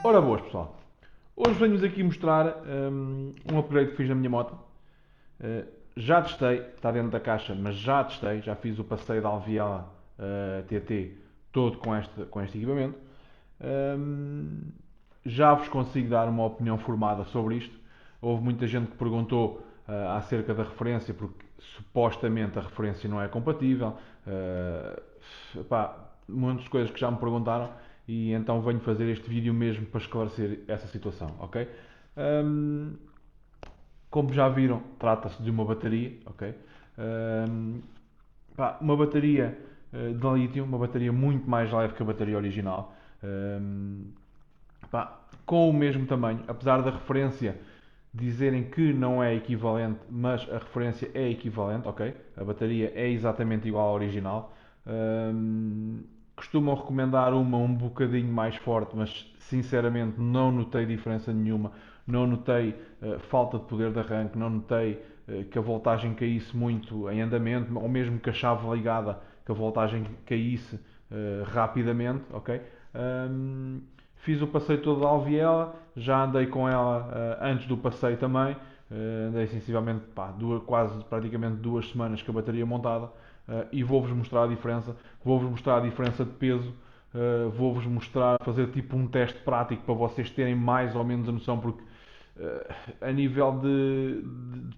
Ora boas pessoal, hoje venho-vos aqui mostrar um upgrade que fiz na minha moto. Já testei, está dentro da caixa, mas já testei, já fiz o passeio da Alviela TT todo com este equipamento. Hum, já vos consigo dar uma opinião formada sobre isto. Houve muita gente que perguntou acerca da referência, porque supostamente a referência não é compatível. Pá, muitas coisas que já me perguntaram e então venho fazer este vídeo mesmo para esclarecer essa situação, ok? Hum, Como já viram, trata-se de uma bateria, ok? Hum, uma bateria de lítio, uma bateria muito mais leve que a bateria original. Hum, com o mesmo tamanho, apesar da referência dizerem que não é equivalente, mas a referência é equivalente, ok? A bateria é exatamente igual à original. Costumam recomendar uma um bocadinho mais forte, mas sinceramente não notei diferença nenhuma. Não notei falta de poder de arranque, não notei que a voltagem caísse muito em andamento, ou mesmo que a chave ligada, que a voltagem caísse rapidamente, ok? Um, Fiz o passeio todo da Alviela, já andei com ela antes do passeio também, andei sensivelmente quase praticamente 2 semanas com a bateria montada e vou-vos mostrar a diferença, vou-vos mostrar a diferença de peso, vou-vos mostrar, fazer tipo um teste prático para vocês terem mais ou menos a noção, porque a nível de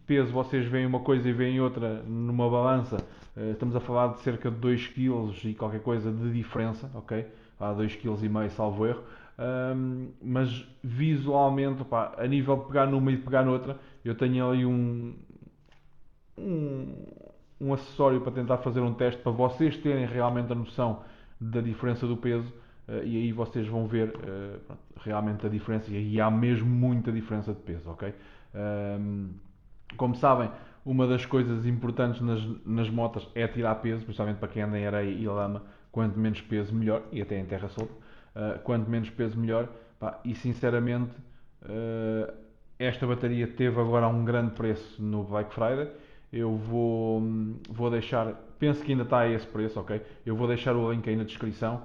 peso vocês veem uma coisa e veem outra numa balança. Estamos a falar de cerca de 2 kg e qualquer coisa de diferença, ok? Há 2,5 kg salvo erro. Mas visualmente, pá, a nível de pegar numa e de pegar noutra, eu tenho ali um, um acessório para tentar fazer um teste para vocês terem realmente a noção da diferença do peso e aí vocês vão ver realmente a diferença e há mesmo muita diferença de peso, ok? Como sabem, uma das coisas importantes nas motas é tirar peso, principalmente para quem anda em areia e lama, quanto menos peso melhor, e até em terra solta, quanto menos peso melhor, pá, e sinceramente esta bateria teve agora um grande preço no Black Friday. Eu vou deixar, penso que ainda está a esse preço, ok? Eu vou deixar o link aí na descrição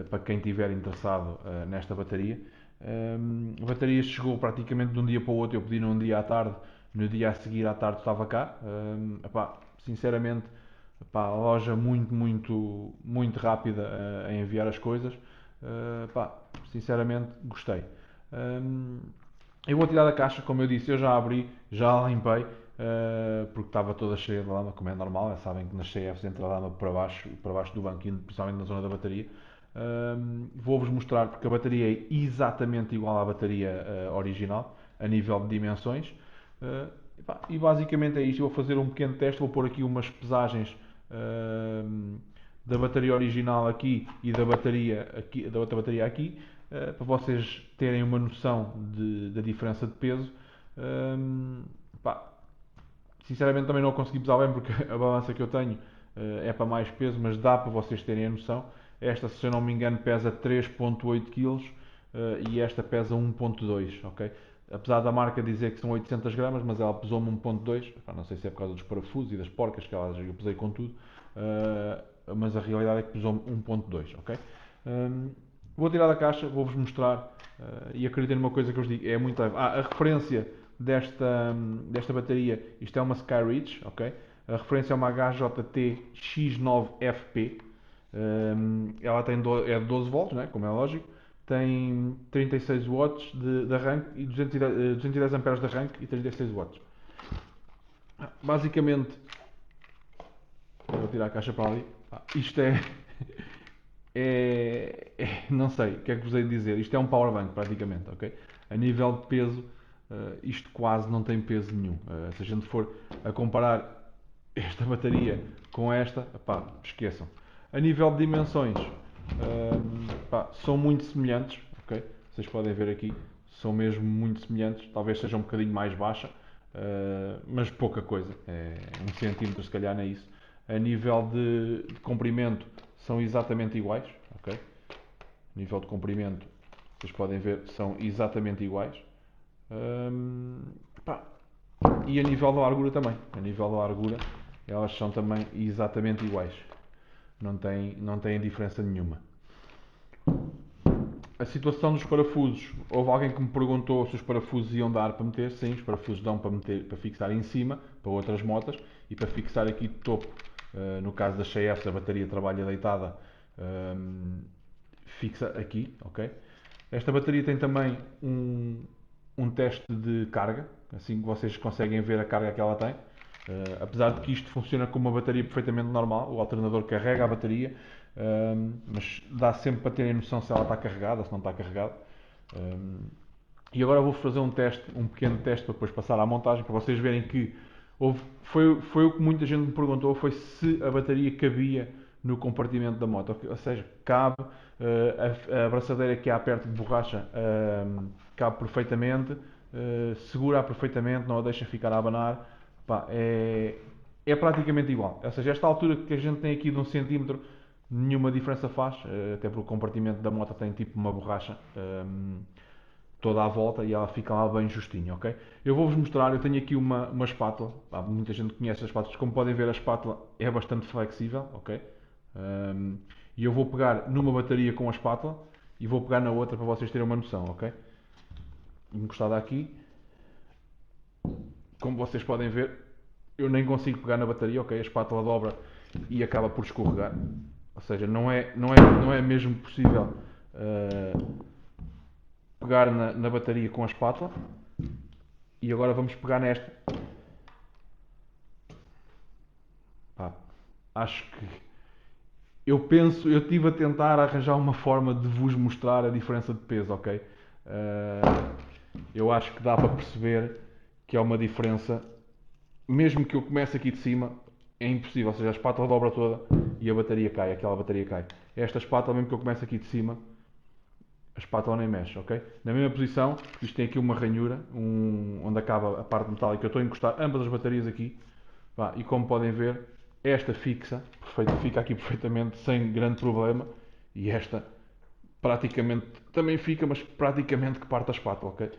para quem estiver interessado nesta bateria. A bateria chegou praticamente de um dia para o outro, eu pedi num dia à tarde, no dia a seguir à tarde estava cá. Sinceramente, a loja muito rápida a enviar as coisas. Sinceramente, gostei. Eu vou tirar da caixa, como eu disse, eu já abri, já a limpei, porque estava toda cheia de lama, como é normal, sabem que nas CFs entra lama para baixo do banquinho, principalmente na zona da bateria. Vou-vos mostrar, porque a bateria é exatamente igual à bateria original, a nível de dimensões. E basicamente é isto, eu vou fazer um pequeno teste, vou pôr aqui umas pesagens da bateria original aqui e da outra bateria aqui, para vocês terem uma noção da diferença de peso. Um, pá, Sinceramente também não consegui pesar bem porque a balança que eu tenho é para mais peso, mas dá para vocês terem a noção. Esta, se eu não me engano, pesa 3,8 kg e esta pesa 1,2, ok? Apesar da marca dizer que são 800 gramas, mas ela pesou-me 1,2. Não sei se é por causa dos parafusos e das porcas, que eu pesei com tudo, mas a realidade é que pesou-me 1,2, ok? Vou tirar da caixa, vou-vos mostrar e acreditem numa coisa que eu vos digo, é muito leve. A referência desta bateria, isto é uma Skyreach, ok? A referência é uma HJT X9FP. Ela é de 12 volts, né? Como é lógico. Tem 36 watts de arranque e 210 amperes de arranque e 36 watts. Basicamente, vou tirar a caixa para ali. Isto não sei o que é que vos hei de dizer. Isto é um powerbank praticamente, ok? A nível de peso, isto quase não tem peso nenhum. Se a gente for a comparar esta bateria com esta, esqueçam. A nível de dimensões, são muito semelhantes, ok? Vocês podem ver aqui, são mesmo muito semelhantes. Talvez seja um bocadinho mais baixa, mas pouca coisa. É 1 cm, se calhar, não é isso. A nível de comprimento, são exatamente iguais, ok? Nível de comprimento, vocês podem ver, são exatamente iguais. Hum, pá, e a nível da largura também. A nível da largura, elas são também exatamente iguais. Não têm diferença nenhuma. A situação dos parafusos, houve alguém que me perguntou se os parafusos iam dar para meter. Sim, os parafusos dão para meter, para fixar em cima, para outras motas, e para fixar aqui de topo. No caso da CF, a bateria trabalha deitada, fixa aqui, ok? Esta bateria tem também um teste de carga, assim que vocês conseguem ver a carga que ela tem. Apesar de que isto funciona como uma bateria perfeitamente normal, o alternador carrega a bateria, mas dá sempre para terem noção se ela está carregada ou se não está carregada. E agora vou fazer um teste, um pequeno teste para depois passar à montagem, para vocês verem que foi o que muita gente me perguntou, foi se a bateria cabia no compartimento da moto, ou seja, cabe, a abraçadeira que há perto de borracha cabe perfeitamente, segura perfeitamente, não a deixa ficar a abanar. Pá, é praticamente igual, ou seja, esta altura que a gente tem aqui de 1 cm, nenhuma diferença faz, até porque o compartimento da moto tem tipo uma borracha toda à volta e ela fica lá bem justinha, ok? Eu vou-vos mostrar, eu tenho aqui uma espátula, muita gente conhece as espátulas, como podem ver a espátula é bastante flexível, ok? E eu vou pegar numa bateria com a espátula e vou pegar na outra para vocês terem uma noção, ok? Encostada aqui, como vocês podem ver, eu nem consigo pegar na bateria, ok? A espátula dobra e acaba por escorregar, ou seja, não é mesmo possível pegar na bateria com a espátula. E agora vamos pegar nesta. Pá, acho que eu estive a tentar arranjar uma forma de vos mostrar a diferença de peso, ok? Eu acho que dá para perceber que é uma diferença, mesmo que eu comece aqui de cima, é impossível, ou seja, a espátula dobra toda e a bateria cai, aquela bateria cai. Esta espátula, mesmo que eu comece aqui de cima, a espátula nem mexe, ok? Na mesma posição, isto tem aqui uma ranhura, onde acaba a parte metálica, eu estou a encostar ambas as baterias aqui, e como podem ver, esta fixa, fica aqui perfeitamente, sem grande problema, e esta praticamente também fica, mas praticamente que parte a espátula, ok?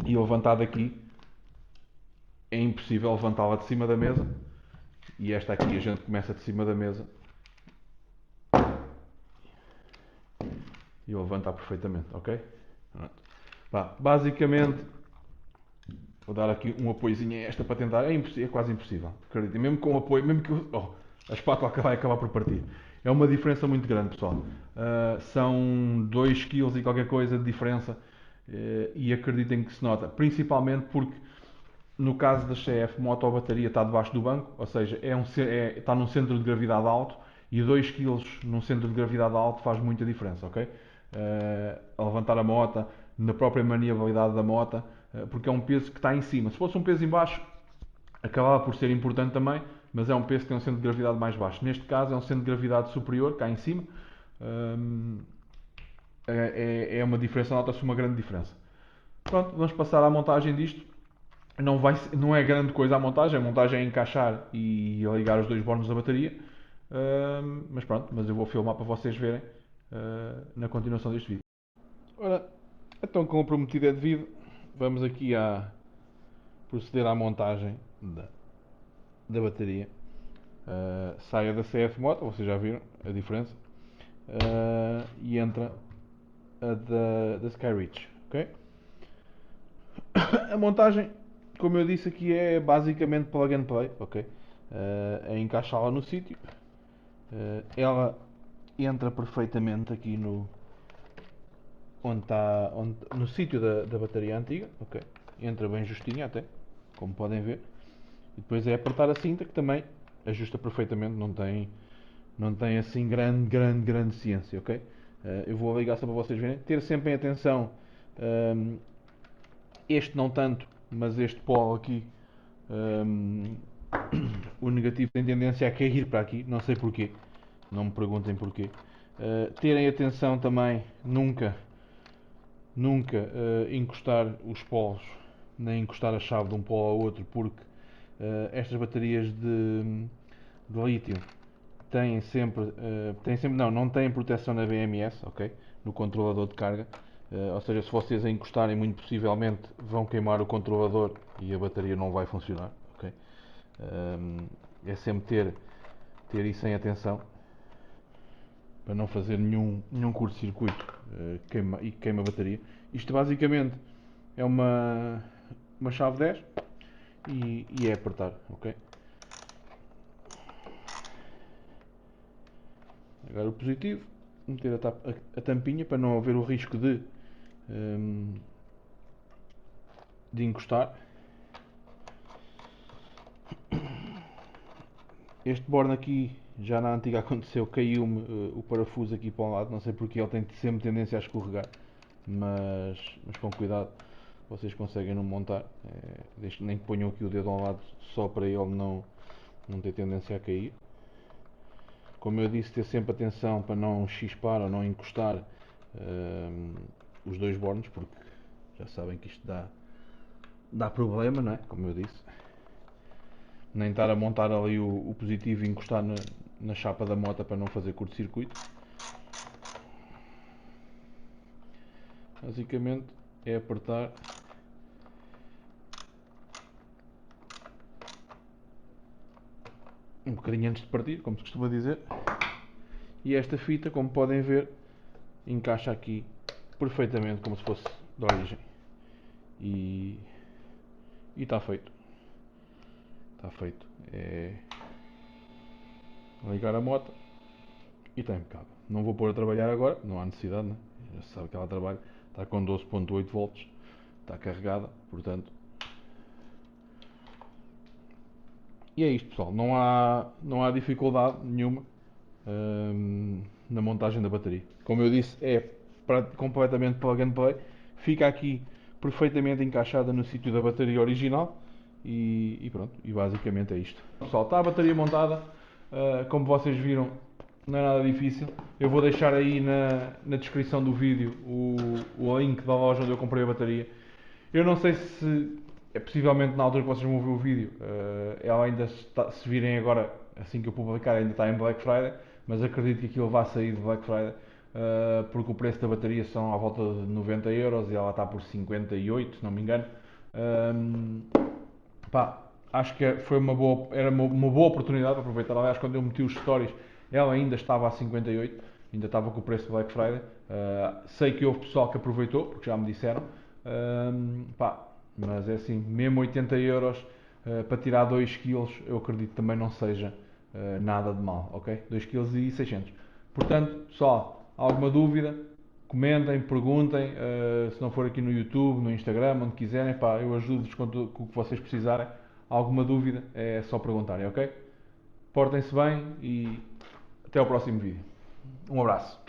E levantada aqui, é impossível levantá-la de cima da mesa, e esta aqui a gente começa de cima da mesa e levanta perfeitamente, ok? Basicamente, vou dar aqui um apoiozinho a esta para tentar. É quase impossível. Acreditem, mesmo com o apoio, mesmo que a espátula vai acabar por partir. É uma diferença muito grande, pessoal. São 2 kg e qualquer coisa de diferença. E acreditem que se nota. Principalmente porque, no caso da CF, moto ou bateria está debaixo do banco, ou seja, está num centro de gravidade alto, e 2 kg num centro de gravidade alto faz muita diferença, ok? A levantar a moto, na própria maniabilidade da moto, porque é um peso que está em cima. Se fosse um peso em baixo, acabava por ser importante também, mas é um peso que tem um centro de gravidade mais baixo. Neste caso é um centro de gravidade superior, cá em cima. É uma diferença, nota-se uma grande diferença. Pronto, vamos passar à montagem disto. Não é grande coisa a montagem é encaixar e ligar os dois bornos da bateria. Mas pronto, mas eu vou filmar para vocês verem na continuação deste vídeo. Ora, então como o prometido é devido, vamos aqui a proceder à montagem da bateria. Saia da CF Moto, vocês já viram a diferença, e entra a da Skyreach, ok? A montagem, como eu disse aqui, é basicamente plug and play, ok? É encaixá-la no sítio. Ela entra perfeitamente aqui no sítio da bateria antiga, ok? Entra bem justinha até, como podem ver. E depois é apertar a cinta, que também ajusta perfeitamente, não tem assim grande ciência, ok? Eu vou ligar só para vocês verem. Ter sempre em atenção, este não tanto, mas este pó aqui, o negativo tem tendência a cair para aqui, não sei porquê, não me perguntem porquê. Terem atenção também, nunca encostar os polos, nem encostar a chave de um polo ao outro, porque estas baterias de lítio não têm proteção na BMS, ok? No controlador de carga. Ou seja, se vocês a encostarem, muito possivelmente vão queimar o controlador e a bateria não vai funcionar, ok? É sempre ter isso em atenção. para não fazer nenhum curto-circuito e queima a bateria. Isto basicamente é uma chave 10 e é apertar, ok? Agora o positivo, meter a tampinha para não haver o risco de encostar. Este borne aqui, já na antiga aconteceu, caiu-me o parafuso aqui para um lado, não sei porque ele tem sempre tendência a escorregar, mas com cuidado vocês conseguem não montar, nem que ponham aqui o dedo ao lado só para ele não ter tendência a cair. Como eu disse, ter sempre atenção para não chispar ou não encostar os dois bornes, porque já sabem que isto dá problema, não é? Como eu disse. Nem estar a montar ali o positivo e encostar na chapa da moto para não fazer curto-circuito. Basicamente é apertar um bocadinho antes de partir, como se costuma dizer. E esta fita, como podem ver, encaixa aqui perfeitamente como se fosse de origem. E está feito. Está feito. É ligar a moto e está impecável. Não vou pôr a trabalhar agora, não há necessidade, né? Já se sabe que ela trabalha. Está com 12.8 volts, está carregada, portanto. E é isto, pessoal. Não há dificuldade nenhuma na montagem da bateria. Como eu disse, é completamente plug and play. Fica aqui perfeitamente encaixada no sítio da bateria original. E pronto, e basicamente é isto. Pessoal, está a bateria montada, como vocês viram, não é nada difícil. Eu vou deixar aí na descrição do vídeo o link da loja onde eu comprei a bateria. Eu não sei se possivelmente na altura que vocês vão ver o vídeo, ela ainda está, se virem agora, assim que eu publicar, ainda está em Black Friday, mas acredito que aquilo vá sair de Black Friday, porque o preço da bateria são à volta de 90 euros e ela está por 58, se não me engano. Acho que era uma boa oportunidade para aproveitar. Aliás, quando eu meti os stories, ela ainda estava a 58, ainda estava com o preço de Black Friday. Sei que houve pessoal que aproveitou, porque já me disseram. Mas é assim, mesmo 80 euros para tirar 2 kg, eu acredito que também não seja nada de mal, ok? 2 kg e 600. Portanto, pessoal, alguma dúvida? Comentem, perguntem, se não for aqui no YouTube, no Instagram, onde quiserem, eu ajudo-vos com o que vocês precisarem. Alguma dúvida, é só perguntarem, ok? Portem-se bem e até ao próximo vídeo. Um abraço.